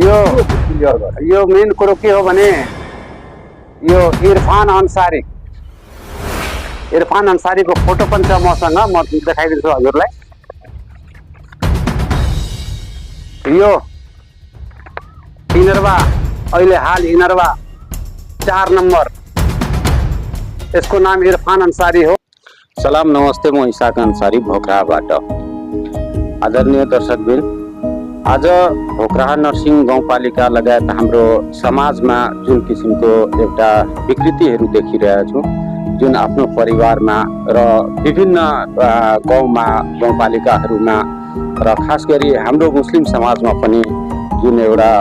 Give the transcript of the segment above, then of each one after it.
यो यो मेन कुरो के हो भने यो इरफान अन्सारीको फोटो पनि छ मसँग, म देखाइदिन्छु हजुरलाई। यो इनरवा अहिले हाल इनरवा 4 नंबर, यसको नाम इरफान अन्सारी हो। सलाम नमस्ते, म इसाक अन्सारी भोक्राबाट। आदरणीय दर्शकबिन, आज भोक्राहा नर्सिङ गाउँपालिका लगायत हाम्रो समाजमा जुन किसिमको एउटा विकृतिहरू देखिरहेका छौँ, जुन आफ्नो परिवारमा र विभिन्न गाउँमा गाउँपालिकाहरूमा र खास गरी हाम्रो मुस्लिम समाजमा पनि जुन एउटा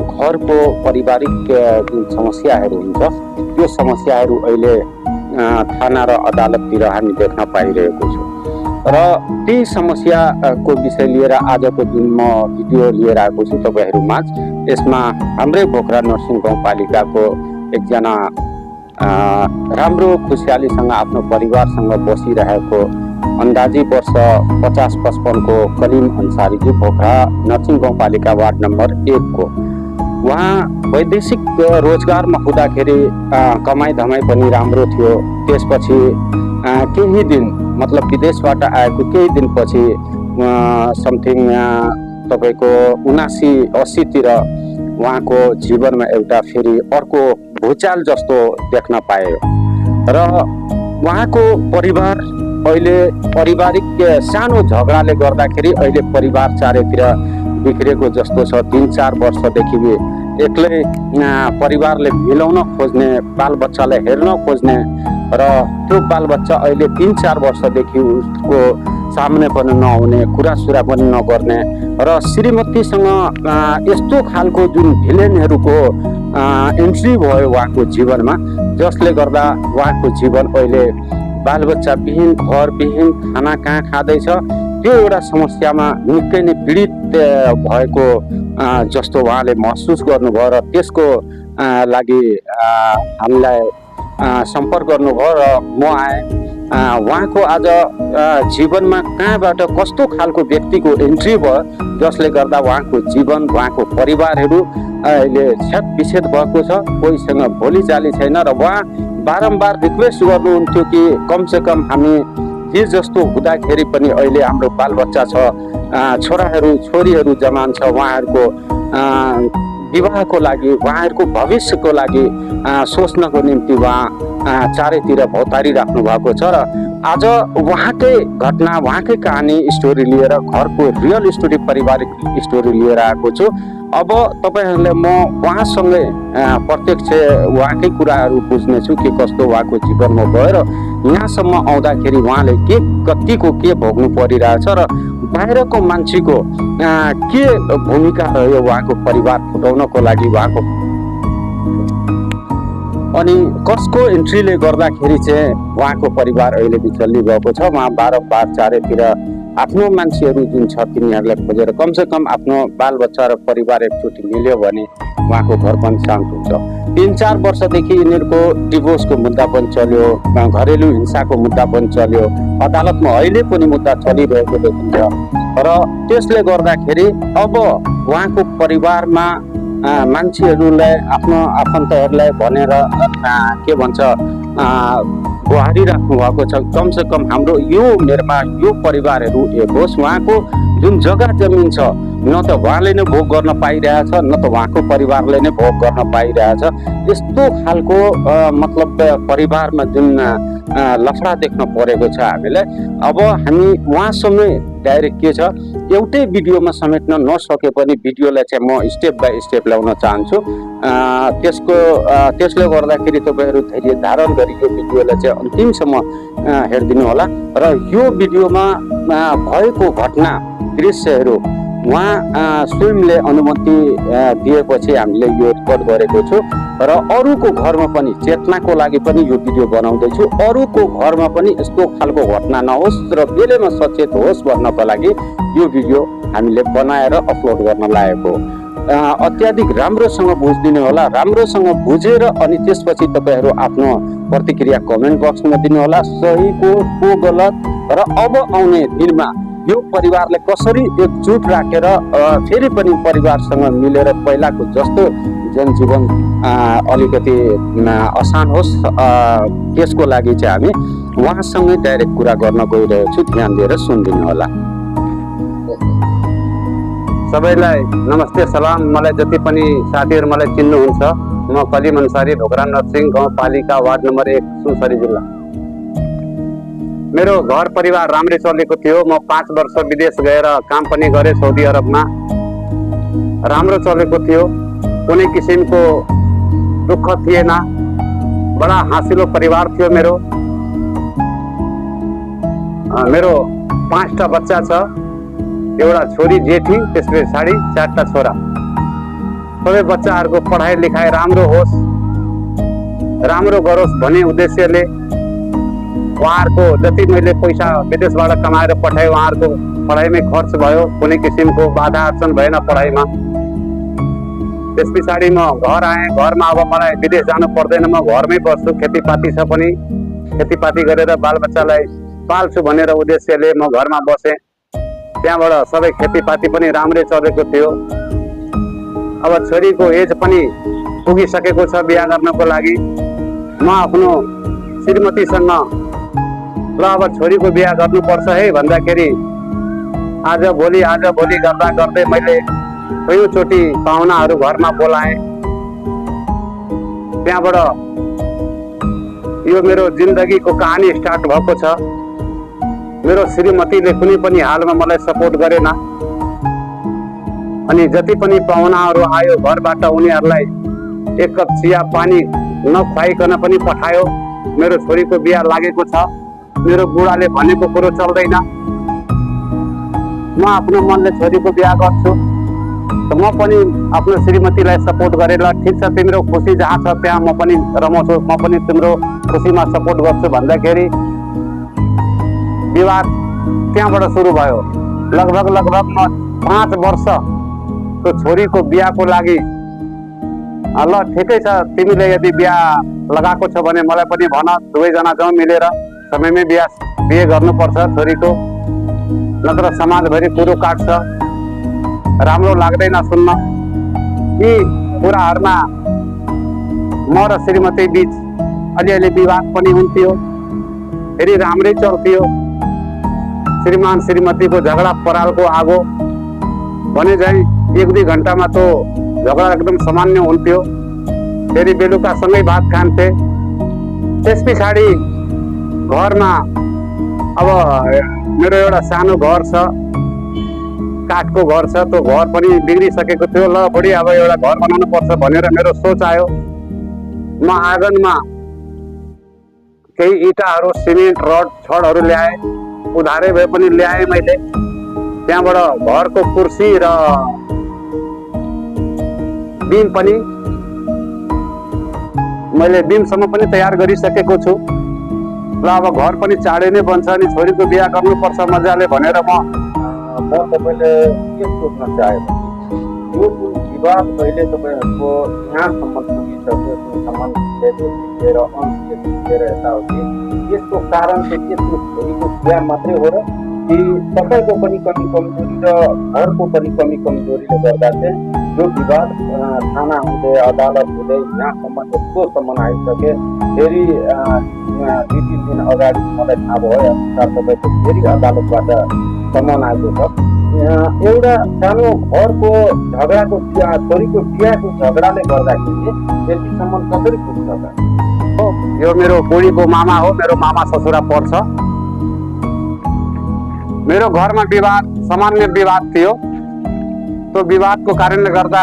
घरको पारिवारिक जुन समस्याहरू हुन्छ, त्यो समस्याहरू अहिले थाना र अदालततिर हामी देख्न पाइरहेको छौँ। र त्यही समस्याको विषय लिएर आजको जुन म भिडियो लिएर आएको छु तपाईँहरूमाझ, यसमा हाम्रै भोक्रा नर्सिङ गाउँपालिकाको एकजना राम्रो खुसियालीसँग आफ्नो परिवारसँग बसिरहेको अन्दाजी वर्ष 50-55 को कलिम अन्सारीजी भोक्रा नर्सिङ गाउँपालिका वार्ड नम्बर 1 को उहाँ वैदेशिक रोजगारमा हुँदाखेरि कमाइ धमाइ पनि राम्रो थियो। त्यसपछि केही दिन मतलब विदेशबाट आएको केही दिनपछि समथिङ तपाईँको 79-80 तिर उहाँको जीवनमा एउटा फेरि अर्को भुचाल जस्तो देख्न पायो र उहाँको परिवार अहिले पारिवारिक सानो झगडाले गर्दाखेरि अहिले परिवार चारैतिर बिग्रेको जस्तो छ। 3-4 वर्षदेखि एक्लै परिवारले मिलाउन खोज्ने, बालबच्चालाई हेर्न खोज्ने र त्यो बालबच्चा अहिले 3-4 वर्षदेखि उसको सामने पनि नहुने, कुरासुरा पनि नगर्ने र श्रीमतीसँग यस्तो खालको जुन भिलेनहरूको एन्ट्री भयो उहाँको जीवनमा, जसले गर्दा उहाँको जीवन अहिले बालबच्चा विहीन, घर विहीन, खाना कहाँ खाँदैछ, त्यो एउटा समस्यामा निकै नै पीडित भएको जस्तो उहाँले महसुस गर्नुभयो र त्यसको लागि हामीलाई सम्पर्क गर्नुभयो र म आएँ। उहाँको आज जीवनमा कहाँबाट कस्तो खालको व्यक्तिको एन्ट्री भयो जसले गर्दा उहाँको जीवन, उहाँको परिवारहरू अहिले क्षत विच्छेद भएको छ, कोहीसँग भोलिचाली छैन र उहाँ बारम्बार रिक्वेस्ट गर्नुहुन्थ्यो कि कमसेकम हामी जे जस्तो हुँदाखेरि पनि अहिले हाम्रो बालबच्चा छ, छोराहरू छोरीहरू जवान छ, उहाँहरूको विवाहको लागि, उहाँहरूको भविष्यको लागि सोच्नको निम्ति उहाँ चारैतिर भौतारी राख्नु भएको छ। र आज उहाँकै घटना, उहाँकै कहानी स्टोरी लिएर, घरको रियल स्टोरी, पारिवारिक स्टोरी लिएर आएको छु। अब तपाईँहरूले म उहाँसँगै प्रत्यक्ष उहाँकै कुराहरू बुझ्नेछु कि कस्तो उहाँको जीवनमा भयो र यहाँसम्म आउँदाखेरि उहाँले कतिको के भोग्नु परिरहेछ र बाहिरको मान्छेको के भूमिका रह्यो उहाँको परिवार फुटाउनको लागि उहाँको, अनि कसको एन्ट्रीले गर्दाखेरि चाहिँ उहाँको परिवार अहिले विचल्ली भएको छ। उहाँ बारम्बार चारैतिर आफ्नो मान्छेहरू जुन छ तिनीहरूलाई खोजेर कमसेकम आफ्नो बालबच्चा र परिवार एकचोटि मिल्यो भने उहाँको घर पनि शान्त हुन्छ। 3-4 वर्षदेखि यिनीहरूको डिभोर्सको मुद्दा पनि चल्यो, घरेलु हिंसाको मुद्दा पनि चल्यो, अदालतमा अहिले पनि मुद्दा चलिरहेको देखिन्छ र त्यसले गर्दाखेरि अब उहाँको परिवारमा मान्छेहरूलाई, आफ्नो आफन्तहरूलाई भनेर के भन्छ गुहारी राख्नु भएको छ, कमसेकम हाम्रो यो उमेरमा यो परिवारहरू एक होस्। उहाँको जुन जग्गा जमिन छ न त उहाँले नै भोग गर्न पाइरहेछ, न त उहाँको परिवारले नै भोग गर्न पाइरहेछ। यस्तो खालको मतलब परिवारमा जुन लफडा देख्न परेको छ हामीलाई। अब हामी उहाँसँगै डाइरेक्ट के छ, एउटै भिडियोमा समेट्न नसके पनि भिडियोलाई चाहिँ म स्टेप बाई स्टेप ल्याउन चाहन्छु। त्यसले गर्दाखेरि तपाईँहरू धैर्य धारण गरी यो भिडियोलाई चाहिँ अन्तिमसम्म हेरिदिनु होला र यो भिडियोमा भएको घटना दृश्यहरू उहाँ स्वयंले अनुमति दिएपछि हामीले यो रिकर्ड गरेको छु र अरूको घरमा पनि चेतनाको लागि पनि यो भिडियो बनाउँदैछु। अरूको घरमा पनि यस्तो खालको घटना नहोस् र बेलैमा सचेत होस् भन्नको लागि यो भिडियो हामीले बनाएर अपलोड गर्न लागेको। अत्याधिक राम्रोसँग बुझिदिनु होला, राम्रोसँग बुझेर अनि त्यसपछि तपाईँहरू आफ्नो प्रतिक्रिया कमेन्ट बक्समा दिनु होला, सही को गलत र अब आउने दिनमा यो परिवारले कसरी एकजुट राखेर फेरि पनि परिवारसँग मिलेर पहिलाको जस्तो जनजीवन अलिकति आसान होस्, त्यसको लागि चाहिँ हामी उहाँसँगै डाइरेक्ट कुरा गर्न गइरहेको छु। ध्यान दिएर सुनिदिनु होला। सबैलाई नमस्ते सलाम। मलाई जति पनि साथीहरू मलाई चिन्नुहुन्छ, म कलिम अन्सारी, भोक्रा नरसिंह गाउँपालिका वार्ड नम्बर 1 सुनसरी जिल्ला। मेरो घर परिवार राम्रै चलेको थियो। म 5 वर्ष विदेश गएर काम पनि गरेँ साउदी अरबमा। राम्रो चलेको थियो, कुनै किसिमको दुःख थिएन, बडा हाँसिलो परिवार थियो मेरो। मेरो 5टा बच्चा छ, एउटा छोरी जेठी, त्यस पछाडि 4टा छोरा। सबै बच्चाहरूको पढाइ लेखाइ राम्रो होस्, राम्रो गरोस् भन्ने उद्देश्यले उहाँहरूको जति मैले पैसा विदेशबाट कमाएर पठाएँ उहाँहरूको पढाइमै खर्च भयो। कुनै किसिमको बाधा अर्चन भएन पढाइमा। त्यस पछाडि म घर आएँ। घरमा अब मलाई विदेश जानु पर्दैन, म घरमै बस्छु। खेतीपाती छ पनि, खेतीपाती गरेर बालबच्चालाई पाल्छु भनेर उद्देश्यले म घरमा बसेँ। त्यहाँबाट सबै खेतीपाती पनि राम्रै चलेको थियो। अब छोरीको एज पनि पुगिसकेको छ बिहा गर्नको लागि। म आफ्नो श्रीमतीसँग ल अब छोरीको बिहा गर्नुपर्छ है भन्दाखेरि आज भोलि गर्दा गर्दै मैले कयौँचोटि पाहुनाहरू घरमा बोलाएँ। त्यहाँबाट यो मेरो जिन्दगीको कहानी स्टार्ट भएको छ। मेरो श्रीमतीले कुनै पनि हालमा मलाई सपोर्ट गरेन। अनि जति पनि पाहुनाहरू आयो घरबाट उनीहरूलाई एक कप चिया पानी नखुवाइकन पनि पठायो। मेरो छोरीको बिहा लागेको छ, मेरो बुढाले भनेको कुरो चल्दैन, म आफ्नो मनले छोरीको बिहा गर्छु। त म पनि आफ्नो श्रीमतीलाई सपोर्ट गरेर ठिक छ तिम्रो खुसी जहाँ छ त्यहाँ म पनि रमाउँछु, म पनि तिम्रो खुसीमा सपोर्ट गर्छु भन्दाखेरि विवाद त्यहाँबाट सुरु भयो। लगभग म 5 वर्ष त्यो छोरीको बिहाको लागि ल ठिकै छ तिमीले यदि बिहा लगाएको छ भने मलाई पनि भन, दुवैजना जाउँ मिलेर समयमै बिहे गर्नुपर्छ छोरीको, नत्र समाजभरि कुरो काट्छ, राम्रो लाग्दैन सुन्न। यी कुराहरूमा म र श्रीमती बीच अलिअलि विवाद पनि हुन्थ्यो, फेरि राम्रै चल्थ्यो। श्रीमान श्रीमतीको झगडा परालको आगो भने झैँ 1-2 घन्टामा त झगडा एकदम सामान्य हुन्थ्यो। फेरि बेलुका सँगै भात खान्थे। त्यस पछाडि घरमा अब मेरो एउटा सानो घर छ, काठको घर छ, त्यो घर पनि बिग्रिसकेको थियो। ल बुढी अब एउटा घर बनाउनु पर्छ भनेर मेरो सोच आयो। म आँगनमा केही इँटाहरू, सिमेन्ट, रड, छडहरू ल्याएँ, उधारै भए पनि ल्याएँ मैले। त्यहाँबाट घरको कुर्सी र बिम पनि मैले बिमसम्म पनि तयार गरिसकेको छु। ल अब घर पनि चाँडै नै बन्छ अनि छोरीको बिहा गर्नुपर्छ मजाले भनेर म तपाईँले के सोध्न चाहे भने यो जुन विवाद अहिले तपाईँहरूको यहाँसम्म पुगिसक्यो, जुनसम्म लिएर अंश लिएर यताउति, यसको कारण चाहिँ के छोरीको बिहा मात्रै हो र कि तपाईँको पनि कमी कमजोरी र घरको पनि कमी कमजोरीले गर्दा चाहिँ यो विवाद थाना हुँदै अदालत हुँदै यहाँसम्म यस्तोसम्म आइसके? फेरि 2-3 दिन अगाडि मलाई थाहा भयो तपाईँको फेरि अदालतबाट सम्मान आएको छ। एउटा सानो घरको झगडाको छोरीको बिहाको झगडाले गर्दाखेरि यतिसम्म कसरी पुग्छ त? यो मेरो बुढीको मामा हो, मेरो मामा ससुरा पर्छ। मेरो घरमा विवाद सामान्य विवाद थियो। त्यो विवादको कारणले गर्दा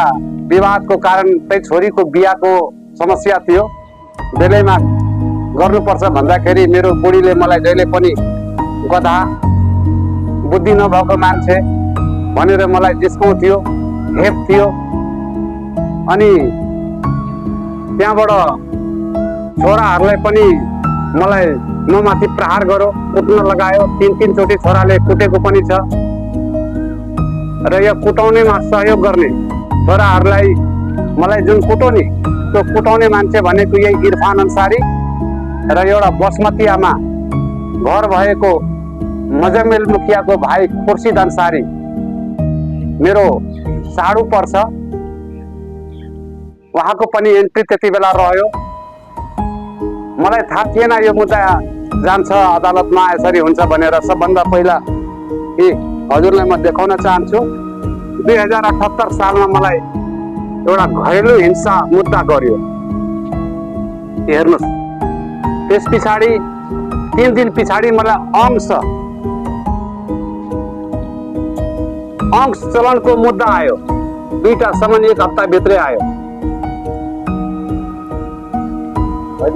विवादको कारण चाहिँ छोरीको बिहाको समस्या थियो। बेलैमा गर्नुपर्छ भन्दाखेरि मेरो बुढीले मलाई जहिले पनि गधा, बुद्धि नभएको मान्छे भनेर मलाई जिस्काउँथ्यो, हेप्थ्यो। अनि त्यहाँबाट छोराहरूलाई पनि मलाई ममाथि प्रहार गरो, कुट्न लगायो। 3 चोटि छोराले कुटेको पनि छ। र यो कुटाउनेमा सहयोग गर्ने छोराहरूलाई मलाई जुन कुटो नि, त्यो कुटाउने मान्छे भनेको यही इरफान अन्सारी र एउटा बसमती आमा घर भएको मजमेल मुखियाको भाइ खुर्सिद अन्सारी मेरो साडु पर्छ, उहाँको पनि एन्ट्री त्यति बेला रह्यो। मलाई थाहा थिएन यो मुद्दा जान्छ अदालतमा, यसरी हुन्छ भनेर। सबभन्दा पहिला यी हजुरलाई म देखाउन चाहन्छु, 2078 सालमा मलाई एउटा घरेलु हिंसा मुद्दा गर्यो। हेर्नुहोस्, त्यस पछाडि 3 दिन पछाडि मलाई अंश चलनको मुद्दा आयो। 2टा सम्म 1 हप्ता भित्रै आयो। होइन